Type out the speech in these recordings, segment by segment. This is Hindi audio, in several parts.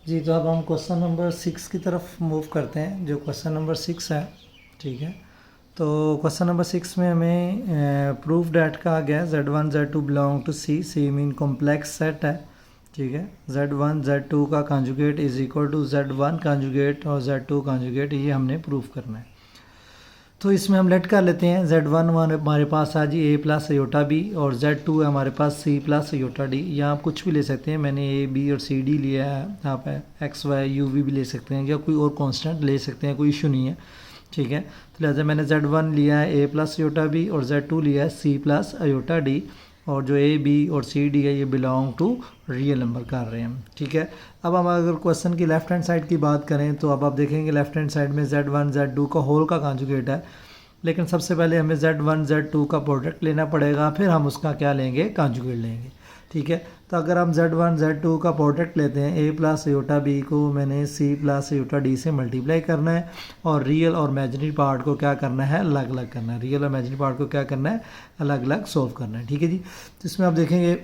जी, तो अब हम क्वेश्चन नंबर 6 की तरफ मूव करते हैं, जो क्वेश्चन नंबर 6 है। ठीक है, तो क्वेश्चन नंबर 6 में हमें प्रूफ डैट कहा गया Z1 Z2 belong to C mean complex set है। ठीक है, Z1 Z2 का conjugate is equal to Z1 conjugate और Z2 कॉन्जुगेट, ये हमने प्रूफ करना है। तो इसमें हम लेट कर लेते हैं। Z1 हमारे पास आ जी A प्लस अयोटा बी, और Z2 है हमारे पास C प्लस अयोटा डी। यहाँ आप कुछ भी ले सकते हैं, मैंने A B और C D लिया है। आप X Y U V भी ले सकते हैं या कोई और कांस्टेंट ले सकते हैं, कोई इशू नहीं है। ठीक है, तो लिहाजा मैंने Z1 लिया है A प्लस अयोटा बी और Z2 लिया है C प्लस अयोटा डी, और जो A B और C D है ये बिलोंग टू रियल नंबर कर रहे हैं। ठीक है, अब हम अगर क्वेश्चन की लेफ्ट हैंड साइड की बात करें तो अब आप देखेंगे लेफ्ट हैंड साइड में Z1 Z2 का होल का कॉन्जुगेट है, लेकिन सबसे पहले हमें Z1 Z2 का प्रोडक्ट लेना पड़ेगा, फिर हम उसका क्या लेंगे, कॉन्जुगेट लेंगे। ठीक है, तो अगर हम Z1 Z2 का प्रोडक्ट लेते हैं, A प्लस अयोटा बी को मैंने C प्लस अयोटा डी से मल्टीप्लाई करना है, और रियल और इमेजिनरी पार्ट को क्या करना है, अलग अलग करना है। रियल और इमेजिनरी पार्ट को क्या करना है, अलग अलग सोल्व करना है। ठीक है जी, तो इसमें आप देखेंगे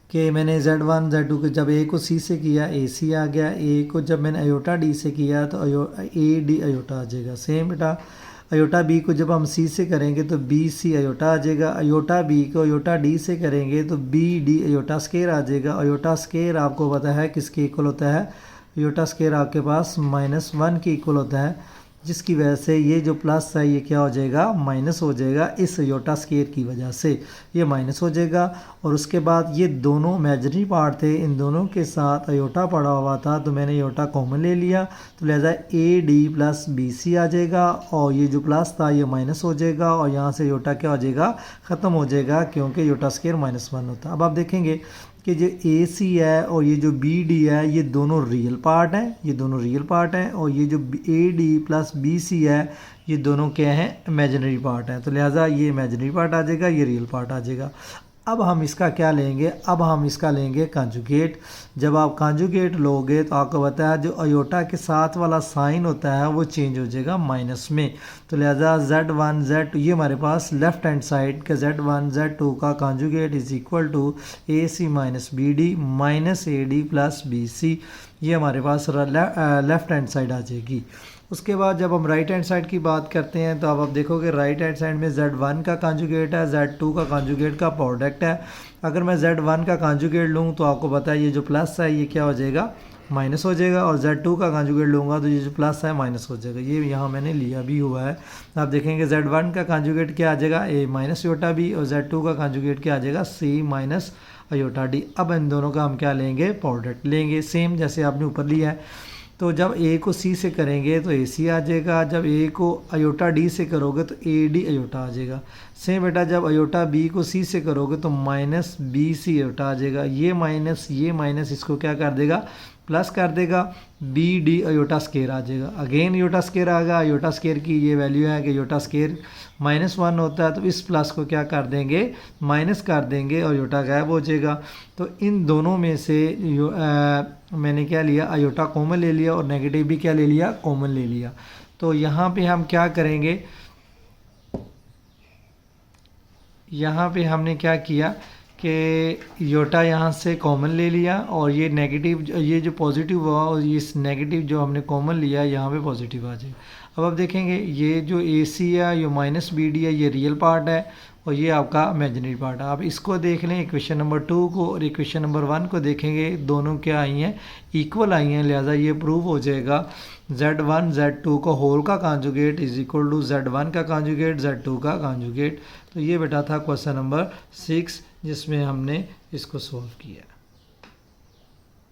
कि मैंने Z1 Z2 को जब A को C से किया AC आ गया, A को जब मैंने अयोटा D से किया तो AD अयोटा आ जाएगा। सेम बेटा अयोटा B को जब हम C से करेंगे तो BC अयोटा आ जाएगा। अयोटा B को अयोटा D से करेंगे तो BD अयोटा स्केयर आ जाएगा। अयोटा स्केयर आपको पता है किसके इक्वल होता है, अयोटा स्केयर आपके पास -1 के इक्वल होता है, जिसकी वजह से ये जो प्लस है ये क्या हो जाएगा, माइनस हो जाएगा। इस अयोटा स्केयर की वजह से ये माइनस हो जाएगा। और उसके बाद ये दोनों इमेजिनरी पार्ट थे, इन दोनों के साथ अयोटा पड़ा हुआ था, तो मैंने अयोटा कॉमन ले लिया, तो लिहाजा AD प्लस BC आ जाएगा, और ये जो प्लस था ये माइनस हो जाएगा, और यहाँ से अयोटा क्या हो जाएगा, ख़त्म हो जाएगा, क्योंकि अयोटा स्केयर -1 होता है। अब आप देखेंगे कि जो AC है और ये जो BD है ये दोनों रियल पार्ट हैं, ये दोनों रियल पार्ट हैं, और ये जो AD प्लस BC है ये दोनों क्या हैं, इमेजिनरी पार्ट हैं, तो लिहाजा ये इमेजिनरी पार्ट आ जाएगा, ये रियल पार्ट आ जाएगा। अब हम इसका क्या लेंगे, अब हम इसका लेंगे कॉन्जुगेट। जब आप कॉन्जुगेट लोगे तो आपको पता है जो अयोटा के साथ वाला साइन होता है वो चेंज हो जाएगा माइनस में, तो लिहाजा Z1 Z2 ये हमारे पास लेफ्ट हैंड साइड का Z1 Z2 का conjugate is equal to AC minus BD minus AD plus BC, ये हमारे पास लेफ्ट हैंड साइड आ जाएगी। उसके बाद जब हम राइट हैंड साइड की बात करते हैं तो अब आप देखोगे राइट हैंड साइड में Z1 का कॉन्जुगेट है, Z2 का कॉन्जुगेट का प्रोडक्ट है। अगर मैं Z1 का कॉन्जुगेट लूँ तो आपको पता है ये जो प्लस है ये क्या हो जाएगा, माइनस हो जाएगा, और Z2 का कॉन्जुगेट लूँगा तो ये जो प्लस है माइनस हो जाएगा। ये यहाँ मैंने लिया भी हुआ है। आप देखेंगे Z1 का कॉन्जुगेट क्या आ जाएगा, A माइनस अयोटा B, और Z2 का कॉन्जुगेट क्या आ जाएगा, C माइनस अयोटा D। अब इन दोनों का हम क्या लेंगे, प्रोडक्ट लेंगे, सेम जैसे आपने ऊपर लिया है। तो जब A को C से करेंगे तो AC आ जाएगा, जब A को अयोटा D से करोगे तो AD अयोटा आ जाएगा। सेम बेटा जब अयोटा B को C से करोगे तो माइनस BC अयोटा आ जाएगा। ये माइनस इसको क्या कर देगा, प्लस कर देगा, BD अयोटा स्केयर आ जाएगा। अगेन अयोटा स्केयर आ गया, अयोटा स्केयर की ये वैल्यू है कि अयोटा स्केयर -1 होता है, तो इस प्लस को क्या कर देंगे, माइनस कर देंगे, और अयोटा गायब हो जाएगा। तो इन दोनों में से मैंने क्या लिया, अयोटा कॉमन ले लिया, और नेगेटिव भी क्या ले लिया, कॉमन ले लिया। तो यहाँ पे हम क्या करेंगे, यहाँ पे हमने क्या किया कि योटा यहाँ से कॉमन ले लिया, और ये नेगेटिव, ये जो पॉजिटिव हुआ और ये नेगेटिव जो हमने कॉमन लिया यहाँ पे पॉजिटिव आ जाएगा। अब आप देखेंगे ये जो AC है ये -BD है, ये रियल पार्ट है, और ये आपका इमेजिनरी पार्ट है। आप इसको देख लें, इक्वेशन नंबर 2 को और इक्वेशन नंबर 1 को देखेंगे, दोनों क्या आई हैं, इक्वल आई हैं, लिहाजा ये प्रूव हो जाएगा Z1 Z2 का होल का conjugate is equal to Z1 का कॉन्जुगेट Z2 का कॉन्जुगेट। तो ये बेटा था क्वेश्चन नंबर 6 जिसमें हमने इसको सॉल्व किया।